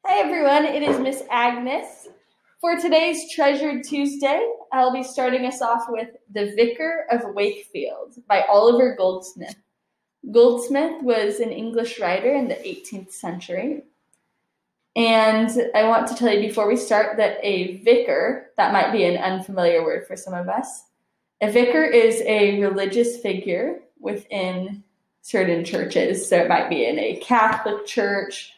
Hi everyone, it is Miss Agnes. For today's Treasured Tuesday, I'll be starting us off with The Vicar of Wakefield by Oliver Goldsmith. Goldsmith was an English writer in the 18th century. And I want to tell you before we start that a vicar, that might be an unfamiliar word for some of us, a vicar is a religious figure within certain churches. So it might be in a Catholic church,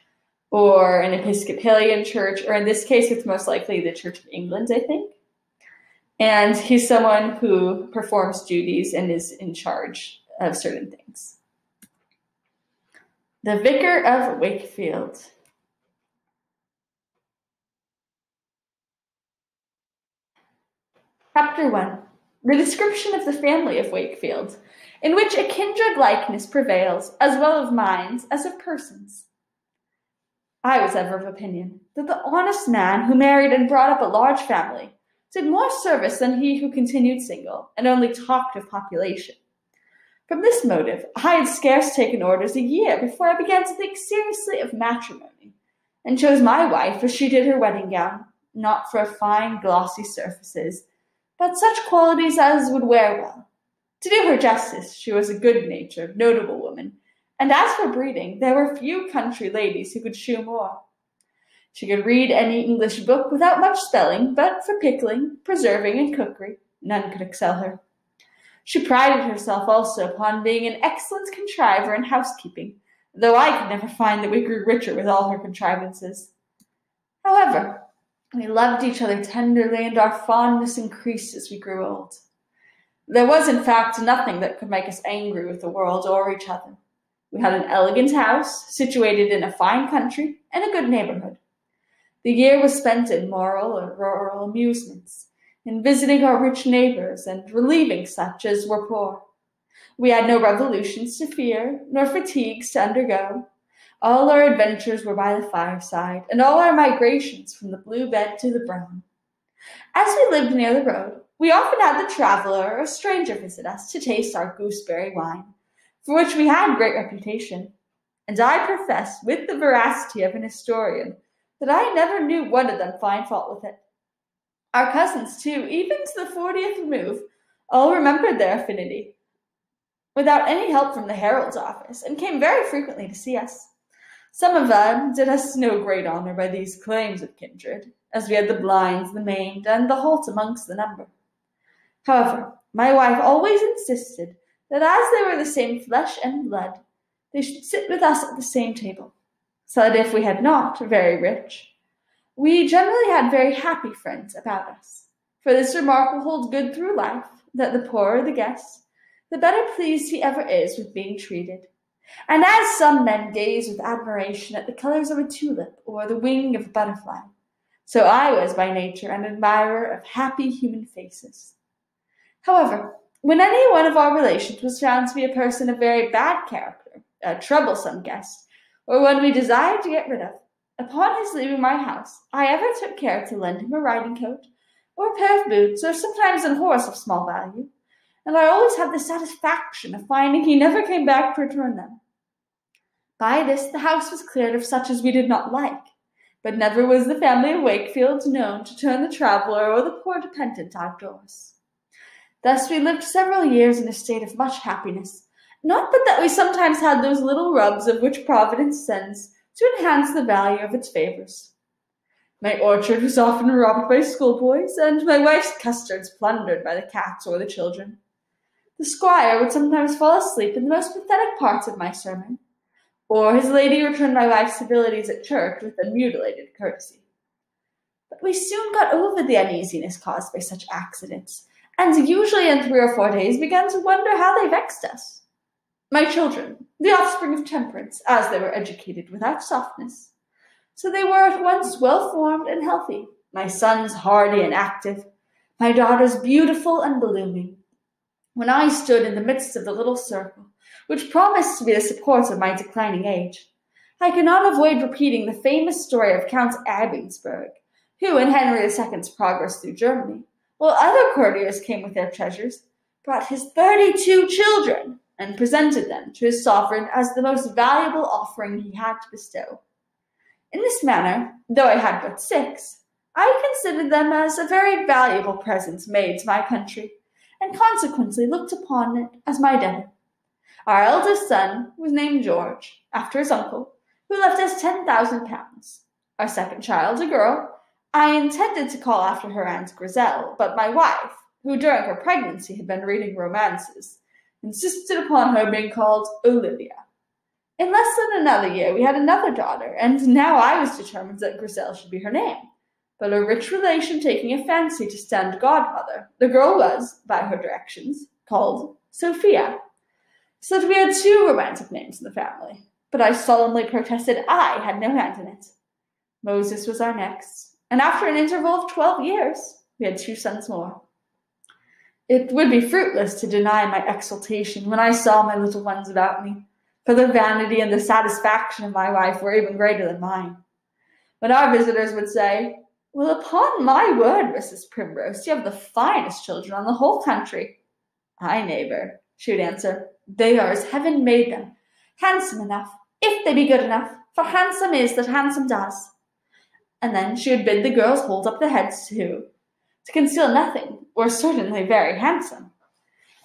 or an Episcopalian church, or in this case, it's most likely the Church of England, I think. And he's someone who performs duties and is in charge of certain things. The Vicar of Wakefield. Chapter 1. The description of the family of Wakefield, in which a kindred likeness prevails, as well of minds as of persons. I was ever of opinion that the honest man who married and brought up a large family did more service than he who continued single and only talked of population. From this motive, I had scarce taken orders a year before I began to think seriously of matrimony, and chose my wife as she did her wedding gown, not for fine glossy surfaces, but such qualities as would wear well. To do her justice, she was a good-natured, notable woman, and as for breeding, there were few country ladies who could shew more. She could read any English book without much spelling, but for pickling, preserving, and cookery, none could excel her. She prided herself also upon being an excellent contriver in housekeeping, though I could never find that we grew richer with all her contrivances. However, we loved each other tenderly, and our fondness increased as we grew old. There was, in fact, nothing that could make us angry with the world or each other. We had an elegant house, situated in a fine country, and a good neighborhood. The year was spent in moral or rural amusements, in visiting our rich neighbors, and relieving such as were poor. We had no revolutions to fear, nor fatigues to undergo. All our adventures were by the fireside, and all our migrations from the blue bed to the brown. As we lived near the road, we often had the traveler or stranger visit us to taste our gooseberry wine, for which we had great reputation, and I profess with the veracity of an historian that I never knew one of them find fault with it. Our cousins, too, even to the 40th remove, all remembered their affinity, without any help from the herald's office, and came very frequently to see us. Some of them did us no great honor by these claims of kindred, as we had the blinds, the maimed, and the halt amongst the number. However, my wife always insisted that as they were the same flesh and blood, they should sit with us at the same table, so that if we had not very rich, we generally had very happy friends about us. For this remark will hold good through life, that the poorer the guest, the better pleased he ever is with being treated. And as some men gaze with admiration at the colors of a tulip or the wing of a butterfly, so I was by nature an admirer of happy human faces. However, when any one of our relations was found to be a person of very bad character, a troublesome guest, or one we desired to get rid of, upon his leaving my house, I ever took care to lend him a riding coat, or a pair of boots, or sometimes a horse of small value, and I always had the satisfaction of finding he never came back to return them. By this the house was cleared of such as we did not like, but never was the family of Wakefield known to turn the traveller or the poor dependent outdoors. Thus we lived several years in a state of much happiness, not but that we sometimes had those little rubs of which Providence sends to enhance the value of its favors. My orchard was often robbed by schoolboys, and my wife's custards plundered by the cats or the children. The squire would sometimes fall asleep in the most pathetic parts of my sermon, or his lady returned my wife's civilities at church with a mutilated courtesy. But we soon got over the uneasiness caused by such accidents, and usually in 3 or 4 days began to wonder how they vexed us. My children, the offspring of temperance, as they were educated without softness, so they were at once well-formed and healthy, my sons hardy and active, my daughters beautiful and blooming. When I stood in the midst of the little circle, which promised to be the support of my declining age, I cannot avoid repeating the famous story of Count Abingsburg, who, in Henry II's progress through Germany, while other courtiers came with their treasures, brought his 32 children and presented them to his sovereign as the most valuable offering he had to bestow. In this manner, though I had but 6, I considered them as a very valuable present made to my country, and consequently looked upon it as my debtor. Our eldest son was named George, after his uncle, who left us £10,000. Our second child, a girl, I intended to call after her aunt Griselle, but my wife, who during her pregnancy had been reading romances, insisted upon her being called Olivia. In less than another year we had another daughter, and now I was determined that Griselle should be her name. But a rich relation taking a fancy to stand godmother, the girl was, by her directions, called Sophia. So that we had 2 romantic names in the family, but I solemnly protested I had no hand in it. Moses was our next, and after an interval of 12 years, we had 2 sons more. It would be fruitless to deny my exultation when I saw my little ones about me, for the vanity and the satisfaction of my wife were even greater than mine. When our visitors would say, "Well, upon my word, Mrs. Primrose, you have the finest children on the whole country." "Aye, neighbor," she would answer, "they are as heaven made them, handsome enough, if they be good enough, for handsome is that handsome does." And then she would bid the girls hold up their heads too. To conceal nothing, were certainly very handsome.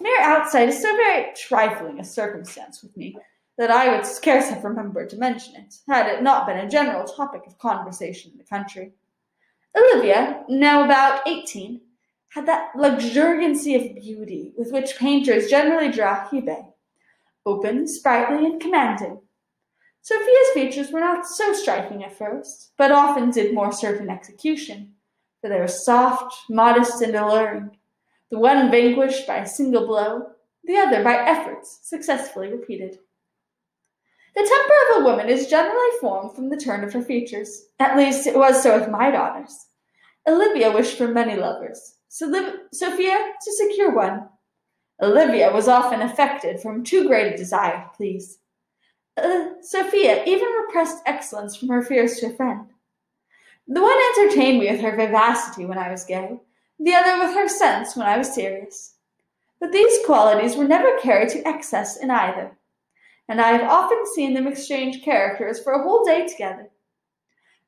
Mere outside is so very trifling a circumstance with me that I would scarce have remembered to mention it, had it not been a general topic of conversation in the country. Olivia, now about 18, had that luxuriancy of beauty with which painters generally draw Hebe, open, sprightly, and commanding. Sophia's features were not so striking at first, but often did more certain execution, for they were soft, modest, and alluring, the one vanquished by a single blow, the other by efforts successfully repeated. The temper of a woman is generally formed from the turn of her features. At least it was so with my daughters. Olivia wished for many lovers, Sophia to secure one. Olivia was often affected from too great a desire to please. Sophia even repressed excellence from her fears to a friend. The one entertained me with her vivacity when I was gay, the other with her sense when I was serious. But these qualities were never carried to excess in either, and I have often seen them exchange characters for a whole day together.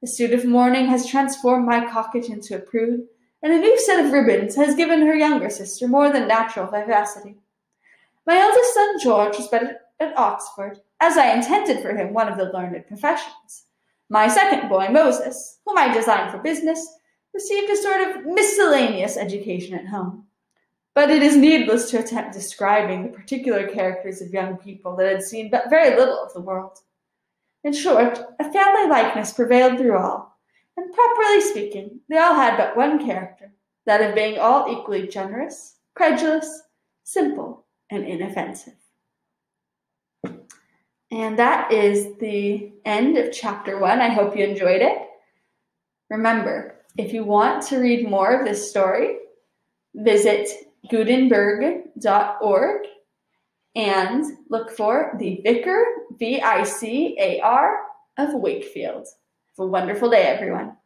A suit of mourning has transformed my Cocket into a prude, and a new set of ribbons has given her younger sister more than natural vivacity. My eldest son George was bred at Oxford, as I intended for him one of the learned professions. My second boy, Moses, whom I designed for business, received a sort of miscellaneous education at home. But it is needless to attempt describing the particular characters of young people that had seen but very little of the world. In short, a family likeness prevailed through all, and properly speaking, they all had but one character, that of being all equally generous, credulous, simple, and inoffensive. And that is the end of chapter 1. I hope you enjoyed it. Remember, if you want to read more of this story, visit Gutenberg.org and look for the Vicar, Vicar, of Wakefield. Have a wonderful day, everyone.